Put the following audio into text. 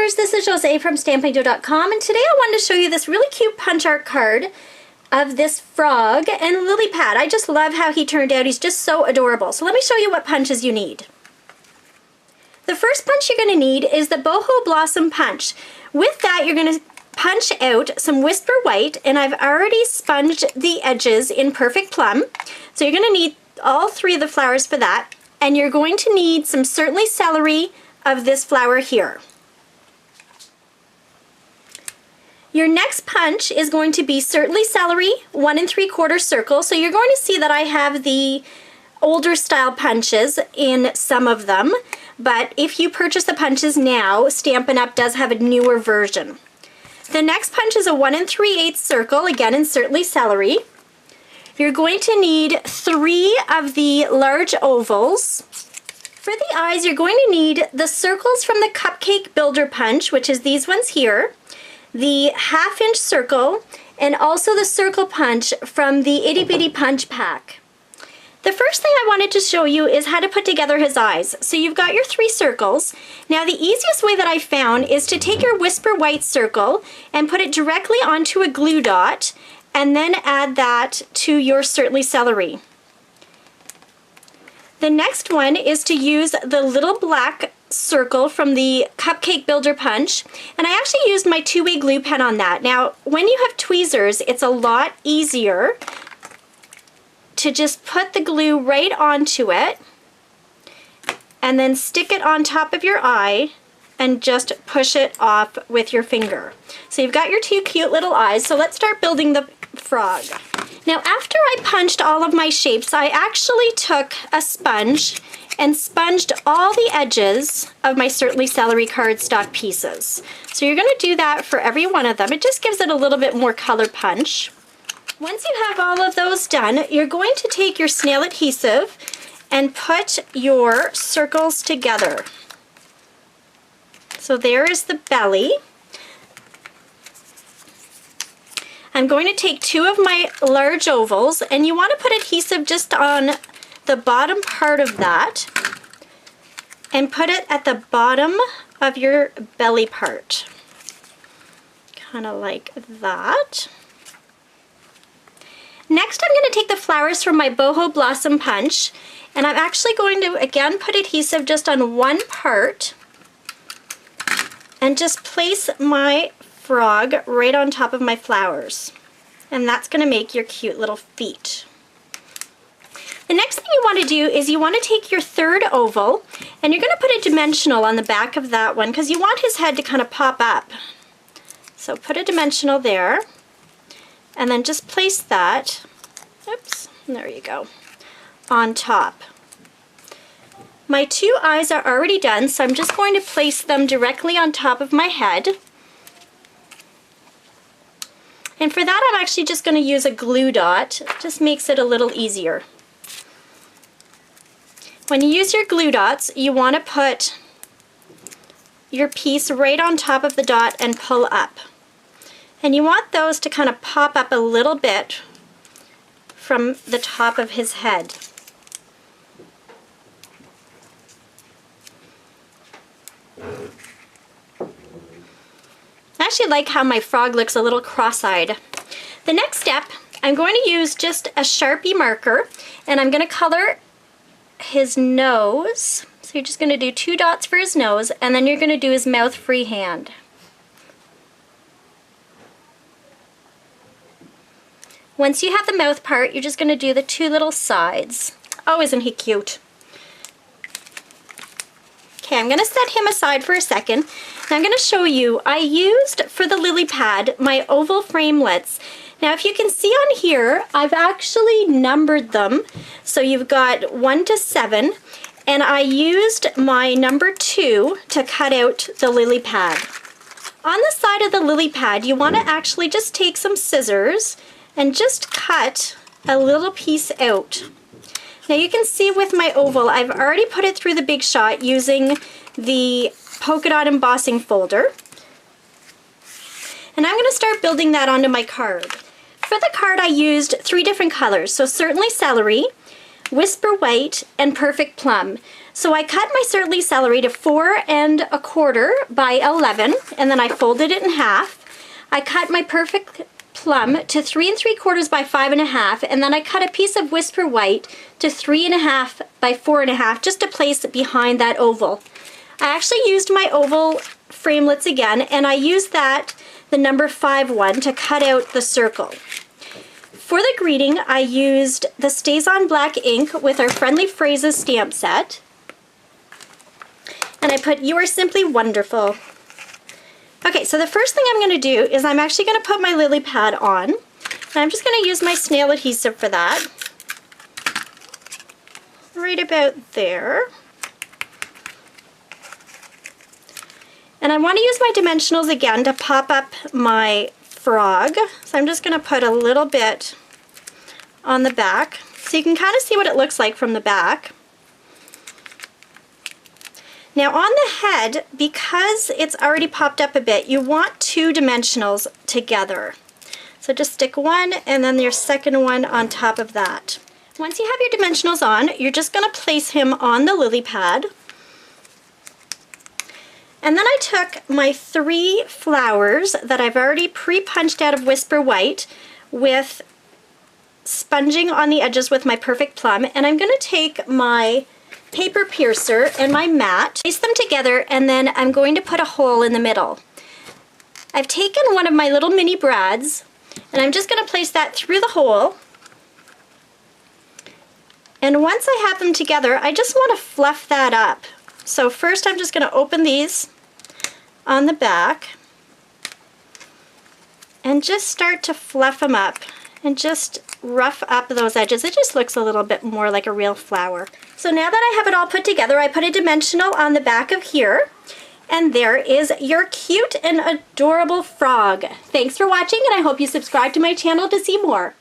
stampers, this is Jose from Stampin.com, and today I wanted to show you this really cute punch art card of this frog and lily pad. I just love how he turned out. He's just so adorable. So let me show you what punches you need. The first punch you're going to need is the Boho Blossom punch. With that, you're going to punch out some Whisper White, and I've already sponged the edges in Perfect Plum. So you're going to need all three of the flowers for that, and you're going to need some Certainly Celery of this flower here. Your next punch is going to be Certainly Celery 1 3/4 circle. So you're going to see that I have the older style punches in some of them, but if you purchase the punches now, Stampin' Up! Does have a newer version. The next punch is a 1 3/8 circle, again in Certainly Celery. You're going to need 3 of the large ovals. For the eyes, you're going to need the circles from the Cupcake Builder Punch, which is these ones here, the 1/2 inch circle, and also the circle punch from the Itty Bitty Punch Pack. The first thing I wanted to show you is how to put together his eyes. So you've got your 3 circles. Now the easiest way that I found is to take your Whisper White circle and put it directly onto a glue dot, and then add that to your Certainly Celery. The next one is to use the little black circle from the Cupcake Builder Punch, and I actually used my 2-way glue pen on that. Now when you have tweezers, it's a lot easier to just put the glue right onto it and then stick it on top of your eye and just push it off with your finger. So you've got your 2 cute little eyes, so let's start building the frog. Now after I punched all of my shapes, I actually took a sponge and sponged all the edges of my Certainly Celery cardstock pieces. So you're going to do that for every one of them. It just gives it a little bit more color punch. Once you have all of those done, you're going to take your snail adhesive and put your circles together. So there is the belly. I'm going to take 2 of my large ovals, and you want to put adhesive just on the bottom part of that and put it at the bottom of your belly part. Kind of like that. Next, I'm going to take the flowers from my Boho Blossom Punch, and I'm actually going to again put adhesive just on one part and just place my frog right on top of my flowers. And that's going to make your cute little feet. The next thing you want to do is you want to take your 3rd oval, and you're going to put a dimensional on the back of that one because you want his head to kind of pop up. So put a dimensional there, and then just place that, oops, there you go, on top. My 2 eyes are already done, so I'm just going to place them directly on top of my head. And for that, I'm actually just going to use a glue dot. It just makes it a little easier. When you use your glue dots, you want to put your piece right on top of the dot and pull up. And you want those to kind of pop up a little bit from the top of his head. I actually like how my frog looks a little cross-eyed. The next step, I'm going to use just a Sharpie marker, and I'm going to color his nose. So you're just going to do 2 dots for his nose, and then you're going to do his mouth freehand. Once you have the mouth part, you're just going to do the 2 little sides. Oh, isn't he cute? Okay, I'm going to set him aside for a second. Now I'm going to show you, I used for the lily pad my oval framelits. Now if you can see on here, I've actually numbered them. So you've got 1 to 7, and I used my number 2 to cut out the lily pad. On the side of the lily pad, you want to actually just take some scissors and just cut a little piece out. Now you can see with my oval, I've already put it through the Big Shot using the polka dot embossing folder. And I'm going to start building that onto my card. For the card, I used 3 different colors, so Certainly Celery, Whisper White, and Perfect Plum. So I cut my certainly celery to 4 1/4 by 11, and then I folded it in half. I cut my perfect plum to 3 3/4 by 5 1/2, and then I cut a piece of Whisper White to 3 1/2 by 4 1/2, just to place it behind that oval. I actually used my oval framelits again, and I used the number 5 one to cut out the circle. For the greeting, I used the Stays On Black ink with our Friendly Phrases stamp set. And I put, "You are simply wonderful." Okay, so the first thing I'm going to do is I'm actually going to put my lily pad on. And I'm just going to use my snail adhesive for that. Right about there. And I want to use my dimensionals again to pop up my frog. So I'm just going to put a little bit on the back so you can kind of see what it looks like from the back. Now on the head, because it's already popped up a bit, you want 2 dimensionals together. So just stick one and then your second one on top of that. Once you have your dimensionals on, you're just going to place him on the lily pad. And then I took my 3 flowers that I've already pre-punched out of Whisper White with sponging on the edges with my Perfect Plum, and I'm going to take my paper piercer and my mat, place them together, and then I'm going to put a hole in the middle. I've taken one of my little mini brads, and I'm just going to place that through the hole. And once I have them together, I just want to fluff that up. So first I'm just going to open these on the back and just start to fluff them up and just rough up those edges. It just looks a little bit more like a real flower. So now that I have it all put together, I put a dimensional on the back of here, and there is your cute and adorable frog. Thanks for watching, and I hope you subscribe to my channel to see more.